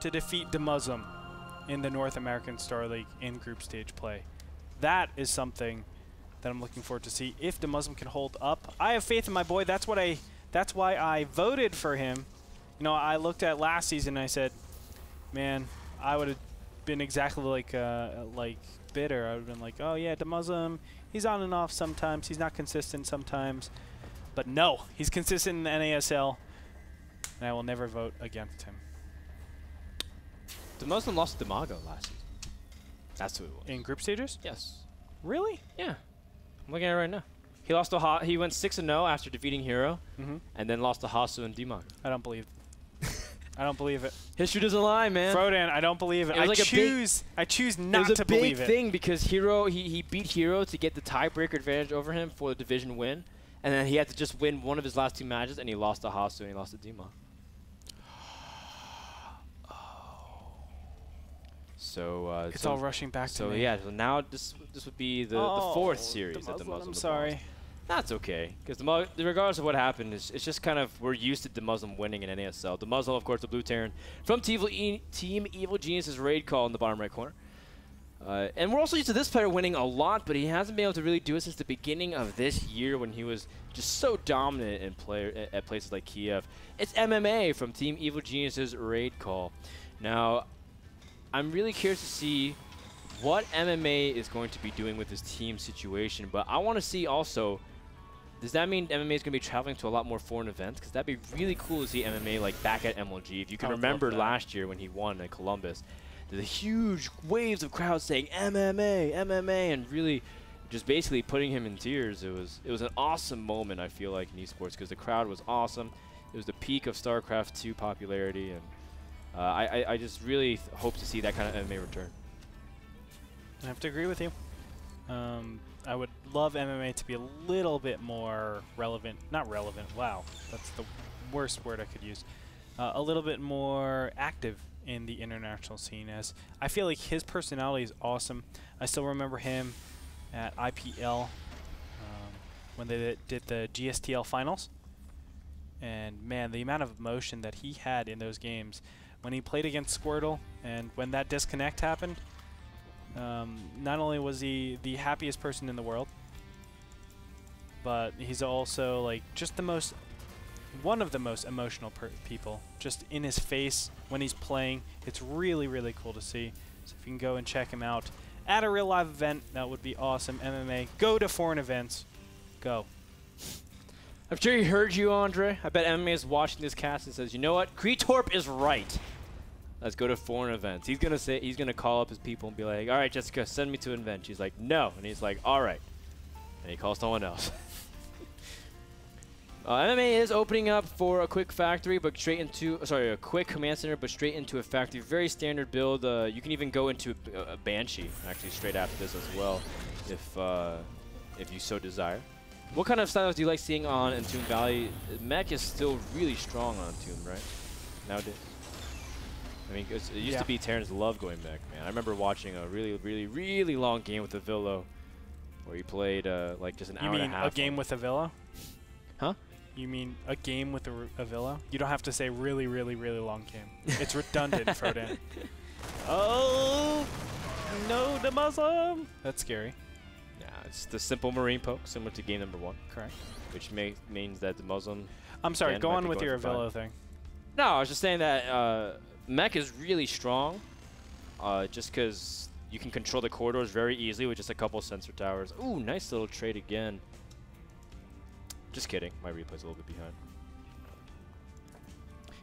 to defeat Demuslim in the North American Star League in group stage play. That is something that I'm looking forward to see if Demuslim can hold up. I have faith in my boy. That's why I voted for him. You know, I looked at last season and I said, man, I would have been exactly like Bitter. I would have been like, oh yeah, Demuslim, he's on and off sometimes. He's not consistent sometimes. But no, he's consistent in the NASL, and I will never vote against him. Demuslim lost to Demago last season. That's who it was. In group stages? Yes. Really? Yeah. I'm looking at it right now. He lost to he went 6-0 after defeating Hero, and then lost to Hasu and Demago. I don't believe I don't believe it. History doesn't lie, man. Frodan, I don't believe it. I choose not to believe it. It was a big thing because Hero, he beat Hero to get the tiebreaker advantage over him for the division win, and then he had to just win one of his last 2 matches, and he lost to Hasu and he lost to Demago. So it's all rushing back to me. So yeah, so now this would be the 4th series that Demuslim. I'm sorry. Lost. That's okay, because regardless of what happened, it's just kind of we're used to Demuslim winning in NASL. Demuslim, of course, the blue Terran from Team Evil Genius's raid call in the bottom right corner. And we're also used to this player winning a lot, but he hasn't been able to really do it since the beginning of this year when he was just so dominant in at places like Kiev. It's MMA from Team Evil Genius's raid call. Now, I'm really curious to see what MMA is going to be doing with this team situation, but I want to see also, does that mean MMA is going to be traveling to a lot more foreign events? Because that'd be really cool to see MMA like back at MLG. If you can remember last year when he won in Columbus, the huge waves of crowds saying MMA, MMA, and really just basically putting him in tears. It was an awesome moment, I feel like, in esports, because the crowd was awesome. It was the peak of StarCraft 2 popularity, and I just really hope to see that kind of MMA return. I have to agree with you. I would love MMA to be a little bit more relevant. Not relevant. Wow, that's the worst word I could use. A little bit more active in the international scene, as I feel like his personality is awesome. I still remember him at IPL when they did the GSTL finals. And man, the amount of emotion that he had in those games when he played against Squirtle, and when that disconnect happened, not only was he the happiest person in the world, but he's also like just one of the most emotional people, just in his face when he's playing. It's really, really cool to see. So if you can go and check him out at a real live event, that would be awesome. MMA, go to foreign events, go. I'm sure he heard you, Andre. I bet MMA is watching this cast and says, you know what, Gretorp is right. Let's go to foreign events. He's gonna call up his people and be like, all right, Jessica, send me to an event. She's like, no. And he's like, all right. And he calls someone else. MMA is opening up for a quick factory, but straight into, sorry, a quick command center, but straight into a factory. Very standard build. You can even go into a Banshee, actually, straight after this as well, if you so desire. What kind of styles do you like seeing on Entombed Valley? Mech is still really strong on Entombed, right? Nowadays. I mean, it used to be Terrans love going mech, man. I remember watching a really, really, really long game with Avillo, where he played like just an hour and a half. You mean a game with Avillo? Huh? You mean a game with Avillo? You don't have to say really, really, really long game. It's redundant, Frodan. Oh, no, Demuslim! That's scary. Yeah, it's the simple marine poke, similar to game number 1. Correct. Which means that Demuslim. I'm sorry, go on with your Avillo thing. No, I was just saying that mech is really strong, just because you can control the corridors very easily with just a couple sensor towers. Ooh, nice little trade again. Just kidding, my replay's a little bit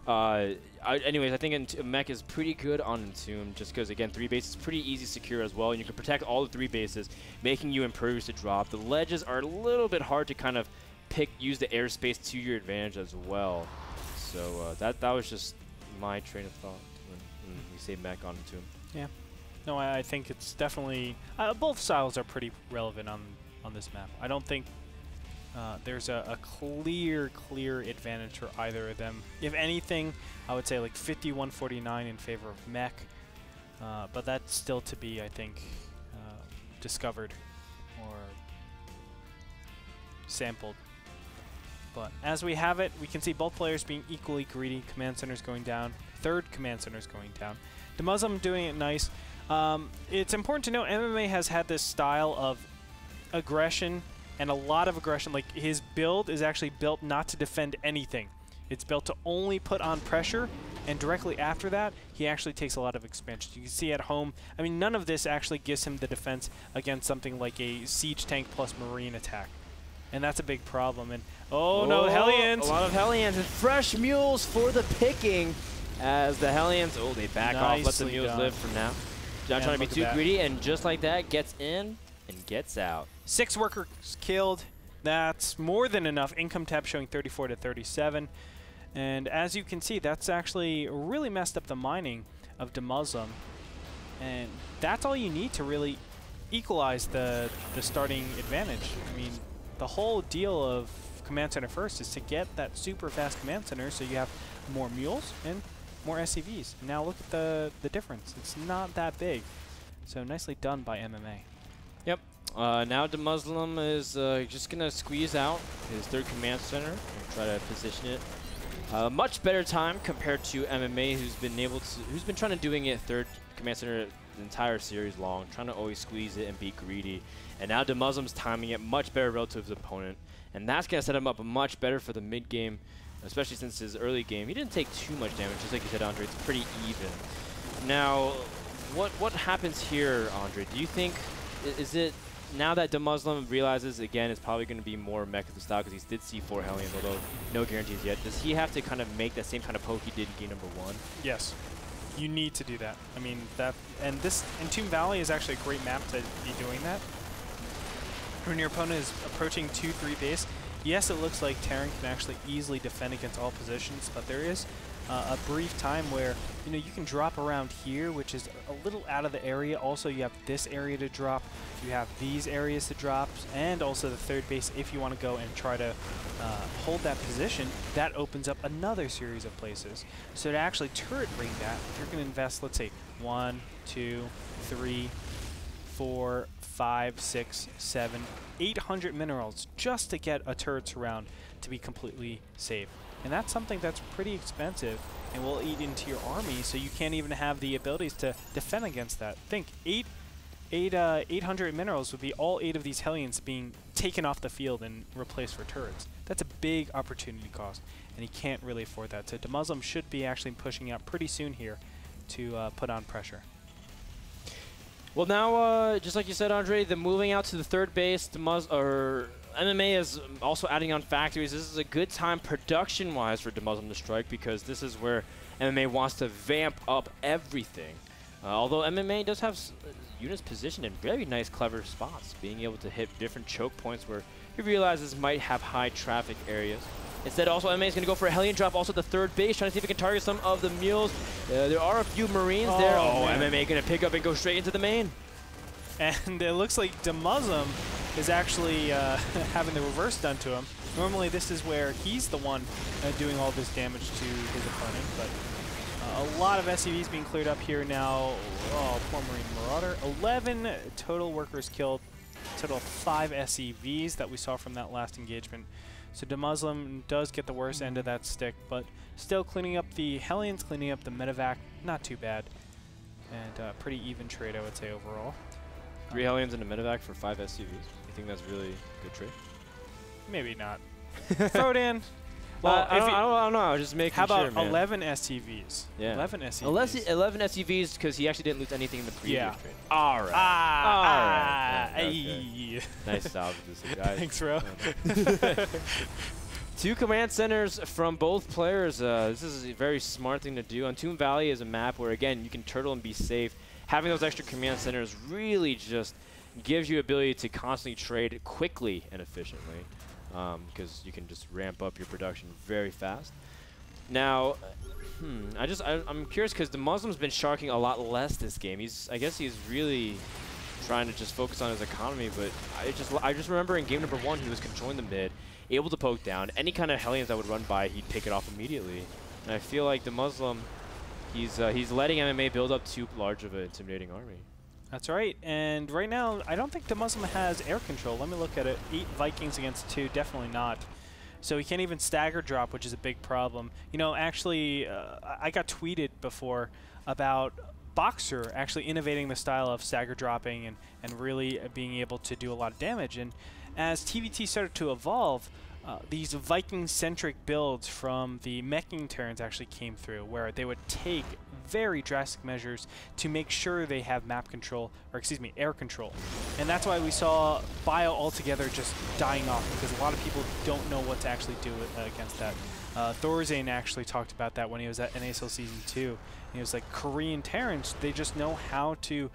behind. Anyways, I think mech is pretty good on Entombed, just because, again, 3 bases is pretty easy to secure as well, and you can protect all the 3 bases, making you impervious to drop. The ledges are a little bit hard to kind of use the airspace to your advantage as well. So that was just my train of thought when we say mech on Entombed. Yeah. No, I think it's definitely both styles are pretty relevant on this map. I don't think there's a clear advantage for either of them. If anything, I would say like 51-49 in favor of mech, but that's still to be, I think, discovered or sampled. But as we have it, we can see both players being equally greedy. Command centers going down third command center is going down. Demuslim doing it nice. It's important to know MMA has had this style of aggression and a lot of aggression. Like, his build is actually built not to defend anything. It's built to only put on pressure, and directly after that, he actually takes a lot of expansion. You can see at home, I mean, none of this actually gives him the defense against something like a siege tank plus marine attack. And that's a big problem. And oh no, Hellions! A lot of Hellions and fresh mules for the picking as the Hellions, they back off, let the mules live for now. Not trying to be too greedy, and just like that, gets in and gets out. 6 workers killed. That's more than enough. Income tab showing 34 to 37. And as you can see, that's actually really messed up the mining of Demuslim. And that's all you need to really equalize the starting advantage. I mean, the whole deal of Command Center first is to get that super fast Command Center so you have more mules and more SCVs. Now look at the difference. It's not that big. So nicely done by MMA. Yep. Now Demuslim is just going to squeeze out his third Command Center and try to position it. Much better time compared to MMA, who's been trying to doing it third Command Center the entire series long, trying to always squeeze it and be greedy. And now Demuslim's timing it much better relative to his opponent, and that's going to set him up much better for the mid game, especially since his early game he didn't take too much damage. Just like you said, Andre, it's pretty even. Now, what happens here, Andre? Do you think is it now that Demuslim realizes again it's probably going to be more Mecha style because he did see 4 Hellions, although no guarantees yet? Does he have to kind of make that same kind of poke he did in game number 1? Yes. You need to do that. I mean, this Entombed Valley is actually a great map to be doing that. When your opponent is approaching 2-3 base, yes, it looks like Terran can actually easily defend against all positions, but there is a brief time where you can drop around here, which is a little out of the area. Also, you have this area to drop, you have these areas to drop, and also the third base if you want to go and try to hold that position. That opens up another series of places. So to actually turret ring that, you're going to invest, let's say, 1, 2, 3, 4, 5, 6, 7, 800 minerals just to get a turret surround to be completely safe. And that's something that's pretty expensive and will eat into your army, so you can't even have the abilities to defend against that. Think 800 minerals would be all 8 of these Hellions being taken off the field and replaced for turrets. That's a big opportunity cost, and he can't really afford that. So Demuslim should be actually pushing out pretty soon here to put on pressure. Well, now, just like you said, Andre, the moving out to the third base, MMA is also adding on factories. This is a good time production-wise for Demuslim to strike because this is where MMA wants to vamp up everything. Although MMA does have units positioned in very nice, clever spots, being able to hit different choke points where he realizes might have high traffic areas. Instead, also, MMA is going to go for a Hellion drop, also at the third base, trying to see if he can target some of the mules. There are a few Marines there. Oh, MMA going to pick up and go straight into the main. And it looks like Demuslim is actually having the reverse done to him. Normally, this is where he's the one doing all this damage to his opponent, but a lot of SCVs being cleared up here now. Oh, poor Marine Marauder. 11 total workers killed, total of 5 SCVs that we saw from that last engagement. So Demuslim does get the worst end of that stick, but still cleaning up the Hellions, cleaning up the medevac, not too bad. And pretty even trade, I would say, overall. 3 Hellions and a medevac for 5 SCVs. You think that's really a good trade? Maybe not. Frodan. Well, I don't know. I was just making sure, How about man. 11 SCVs? Yeah. 11 SCVs. 11 SCVs because he actually didn't lose anything in the previous trade. All right. All right. Okay. Nice salvage, guys. Thanks, bro. 2 command centers from both players. This is a very smart thing to do. Entombed Valley is a map where, again, you can turtle and be safe. Having those extra command centers really just gives you ability to constantly trade quickly and efficiently because you can just ramp up your production very fast. Now, I'm curious because Demuslim's been sharking a lot less this game. I guess he's really trying to just focus on his economy, but I just remember in game number 1 he was controlling the mid, able to poke down. Any kind of Hellions that would run by, he'd pick it off immediately. And I feel like Demuslim, he's letting MMA build up too large of an intimidating army. That's right. And right now, I don't think Demuslim has air control. Let me look at it. 8 Vikings against 2, definitely not. So he can't even stagger drop, which is a big problem. You know, actually, I got tweeted before about Boxer actually innovating the style of stagger dropping and really being able to do a lot of damage. And as TVT started to evolve, these Viking-centric builds from the meching turns actually came through, where they would take very drastic measures to make sure they have map control, or excuse me, air control. And that's why we saw Bio altogether just dying off, because a lot of people don't know what to actually do against that. Thorzane actually talked about that when he was at NASL Season 2. He was like, Korean Terrans, they just know how to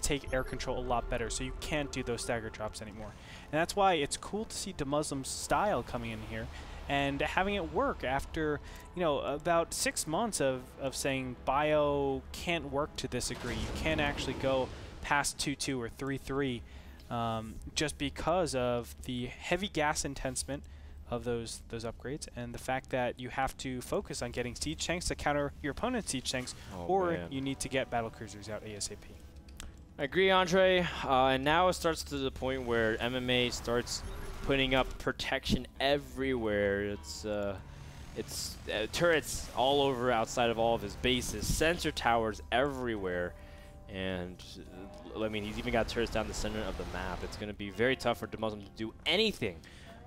take air control a lot better, so you can't do those stagger drops anymore. And that's why it's cool to see Demuslim's style coming in here and having it work after, you know, about 6 months of saying Bio can't work to this degree. You can't actually go past 2-2 or 3-3 just because of the heavy gas intensement of those upgrades, and the fact that you have to focus on getting siege tanks to counter your opponent's siege tanks, or you need to get battle cruisers out ASAP. I agree, Andre. And now it starts to the point where MMA starts putting up protection everywhere. It's turrets all over outside of all of his bases, sensor towers everywhere, and I mean, he's even got turrets down the center of the map. It's going to be very tough for Demuslim to do anything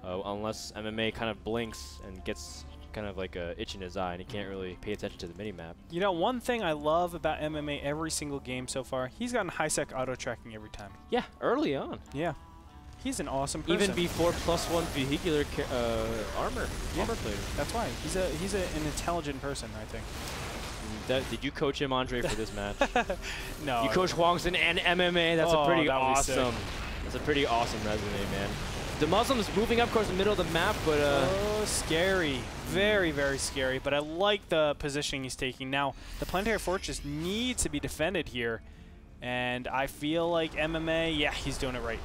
unless MMA kind of blinks and gets kind of like a itch in his eye and he can't really pay attention to the mini-map. You know, one thing I love about MMA every single game so far, he's gotten high-sec auto-tracking every time. Yeah, early on. Yeah. He's an awesome person. Even before +1 vehicular armor player. That's why. He's an intelligent person, I think. Did you coach him, Andre, for this match? No. You coach Hwangson and MMA. That's a pretty awesome. That's a pretty awesome resume, man. Demuslim's moving up across the middle of the map, but oh, scary. Very, very scary. But I like the positioning he's taking. Now, the planetary fortress needs to be defended here, and I feel like MMA, yeah, he's doing it right.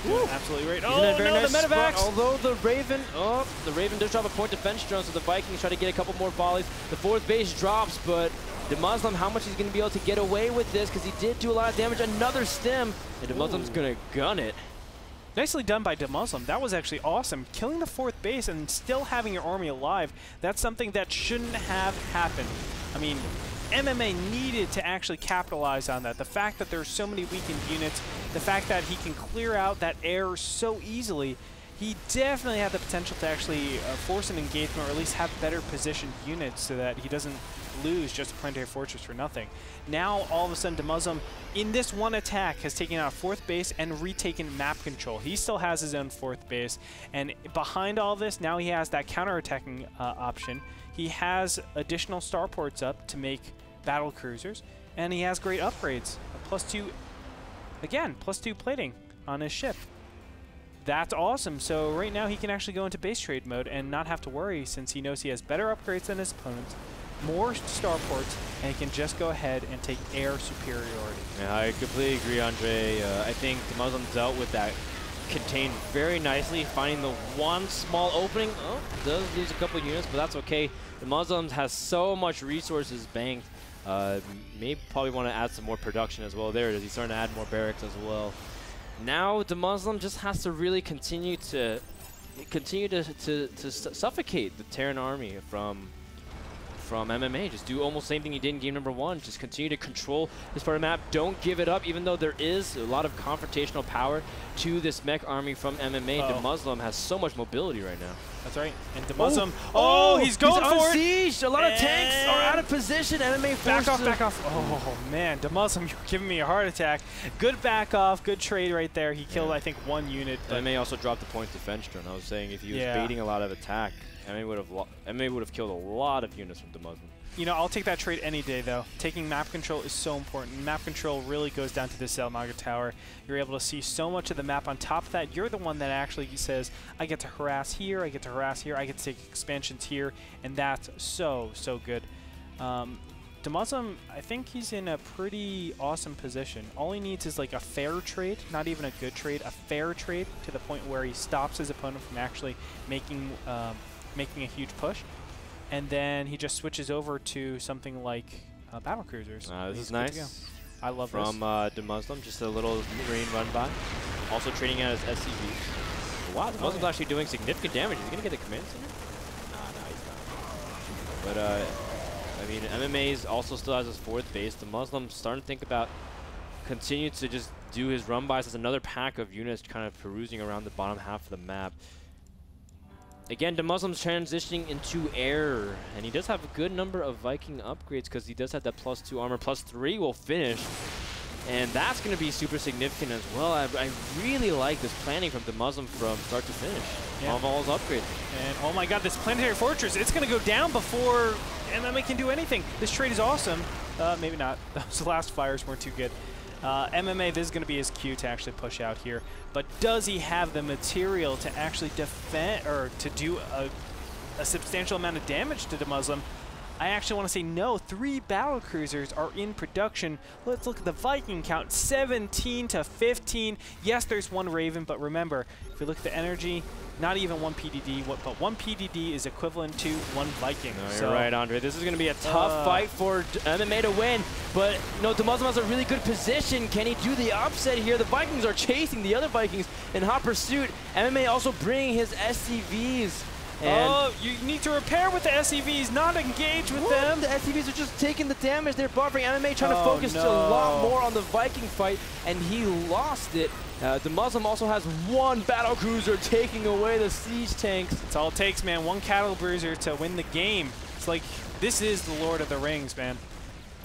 He's doing it absolutely right. Oh, no, the medevacs! Although the Raven does drop a point defense drone, so the Vikings try to get a couple more volleys. The fourth base drops, but Demuslim, how much he's going to be able to get away with this, because he did do a lot of damage. Another stim, and Demuslim's going to gun it. Nicely done by Demuslim. That was actually awesome. Killing the fourth base and still having your army alive, that's something that shouldn't have happened. I mean, MMA needed to actually capitalize on that. The fact that there's so many weakened units, the fact that he can clear out that air so easily, he definitely had the potential to actually force an engagement, or at least have better positioned units so that he doesn't lose just a planetary fortress for nothing. Now, all of a sudden, Demuslim, in this one attack, has taken out a fourth base and retaken map control. He still has his own fourth base, and behind all this, now he has that counterattacking option. He has additional starports up to make battle cruisers, and he has great upgrades. +2, again, +2 plating on his ship. That's awesome. So right now he can actually go into base trade mode and not have to worry, since he knows he has better upgrades than his opponents, more starports, and he can just go ahead and take air superiority. Yeah, I completely agree, Andre. I think Demuslim dealt with that contained very nicely, finding the one small opening. Oh, does lose a couple units, but that's okay. Demuslim has so much resources banked. Maybe probably want to add some more production as well. There it is. He's starting to add more barracks as well. Now Demuslim just has to really continue to suffocate the Terran army from MMA. Just do almost the same thing he did in game number 1. Just continue to control this part of the map. Don't give it up, even though there is a lot of confrontational power to this mech army from MMA. Demuslim has so much mobility right now. That's right. And Demuslim, he's going for it. Siege. A lot of tanks are out of position. MMA back off. Oh man, Demuslim, you're giving me a heart attack. Good back off, good trade right there. He killed, I think, 1 unit. MMA also dropped the point defense drone. I was saying if he was baiting a lot of attack, MMA would have killed a lot of units from Demuslim. You know, I'll take that trade any day, though. Taking map control is so important. Map control really goes down to the Selmaga Tower. You're able to see so much of the map. On top of that, you're the one that actually says, I get to harass here, I get to harass here, I get to take expansions here, and that's so, so good. Demuslim, I think he's in a pretty awesome position. All he needs is like a fair trade, not even a good trade, a fair trade to the point where he stops his opponent from actually making a huge push. And then he just switches over to something like battle cruisers. This is nice. I love this. From Demuslim, just a little marine run by. Also trading out his SCVs. Wow, the Muslim's actually doing significant damage. Is he going to get the command center? Nah, he's not. But, I mean, MMA also still has his 4th base. The Muslim's starting to think about continue to just do his run bys as another pack of units kind of perusing around the bottom half of the map. Again, the Muslim's transitioning into air, and he does have a good number of Viking upgrades because he does have that +2 armor. +3 will finish, and that's going to be super significant as well. I really like this planning from the Muslim from start to finish. Yeah. Of all his upgrades. And oh my god, this planetary fortress, it's going to go down before MMA can do anything. This trade is awesome. Maybe not. Those last fires weren't too good. MMA, this is going to be his cue to actually push out here. But does he have the material to actually defend or to do a substantial amount of damage to the Muslim? I actually want to say no. 3 battle cruisers are in production. Let's look at the Viking count, 17 to 15. Yes, there's 1 Raven, but remember, if we look at the energy, not even 1 PDD, but 1 PDD is equivalent to 1 Viking. No, you're right, Andre. This is going to be a tough fight for MMA to win, but no, the Muslim has a really good position. Can he do the upset here? The Vikings are chasing the other Vikings in hot pursuit. MMA also bringing his SCVs. And you need to repair with the SCVs, not engage with them. The SCVs are just taking the damage. They're buffering. MMA trying to focus a lot more on the Viking fight, and he lost it. The Muslim also has 1 battle cruiser taking away the siege tanks. That's all it takes, man. 1 cattle bruiser to win the game. It's like, this is the Lord of the Rings, man.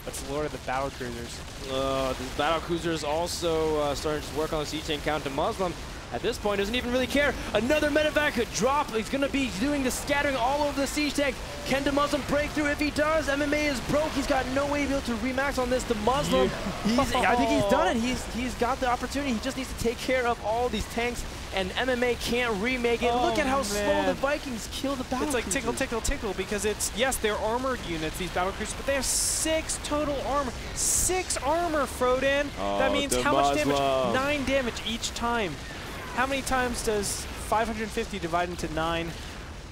That's the Lord of the battle cruisers. The battle cruisers also starting to work on the siege tank count. The Muslim at this point doesn't even really care. Another medevac could drop. He's going to be doing the scattering all over the siege tank. Can the Muslim break through? If he does, MMA is broke. He's got no way to be able to remax on this. The Muslim, I think he's done it. He's got the opportunity. He just needs to take care of all these tanks, and MMA can't remake it. Look at how slow the Vikings kill the battle cruisers. It's like tickle, tickle, tickle, because it's, yes, they're armored units, these battle cruisers, but they have 6 total armor. 6 armor, Frodan. That means how much damage? 9 damage each time. How many times does 550 divide into 9?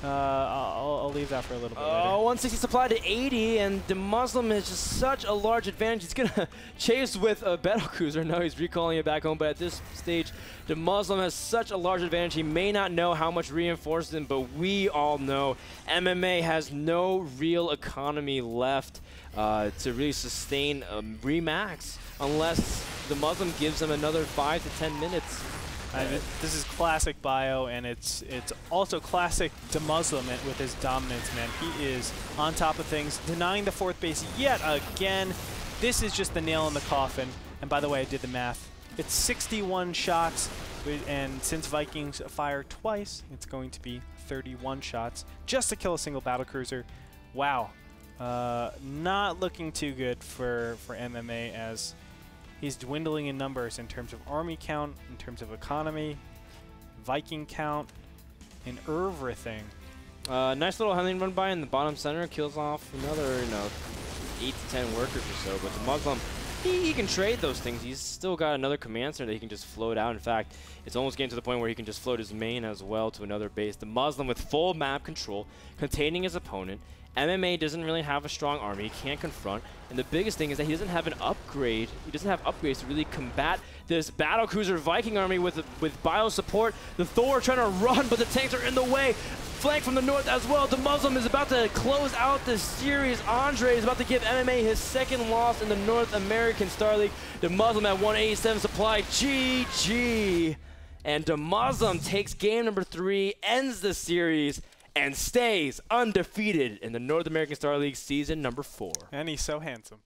I'll leave that for a little bit later. 160 supply to 80, and the Muslim has just such a large advantage. He's going to chase with a battle cruiser. No, he's recalling it back home, but at this stage, the Muslim has such a large advantage. He may not know how much reinforcement, but we all know MMA has no real economy left to really sustain a remax unless the Muslim gives them another 5 to 10 minutes. This is classic Bio, and it's also classic Demuslim with his dominance, man. He is on top of things, denying the 4th base yet again. This is just the nail in the coffin. And by the way, I did the math. It's 61 shots, and since Vikings fire twice, it's going to be 31 shots just to kill a single battlecruiser. Wow. Not looking too good for MMA, as he's dwindling in numbers in terms of army count, in terms of economy, Viking count, and everything. Nice little hunting run by in the bottom center, kills off another 8 to 10 workers or so. But the Muslim, he can trade those things. He's still got another command center that he can just float out. In fact, it's almost getting to the point where he can just float his main as well to another base. The Muslim with full map control, containing his opponent. MMA doesn't really have a strong army. He can't confront. And the biggest thing is that he doesn't have an upgrade. He doesn't have upgrades to really combat this battlecruiser Viking army with bio support. The Thor trying to run, but the tanks are in the way. Flank from the north as well. The Muslim is about to close out the series. Andre is about to give MMA his 2nd loss in the North American Star League. The Muslim at 187 supply. GG. And the Muslim takes game number 3, ends the series, and stays undefeated in the North American Star League season number 4. And he's so handsome.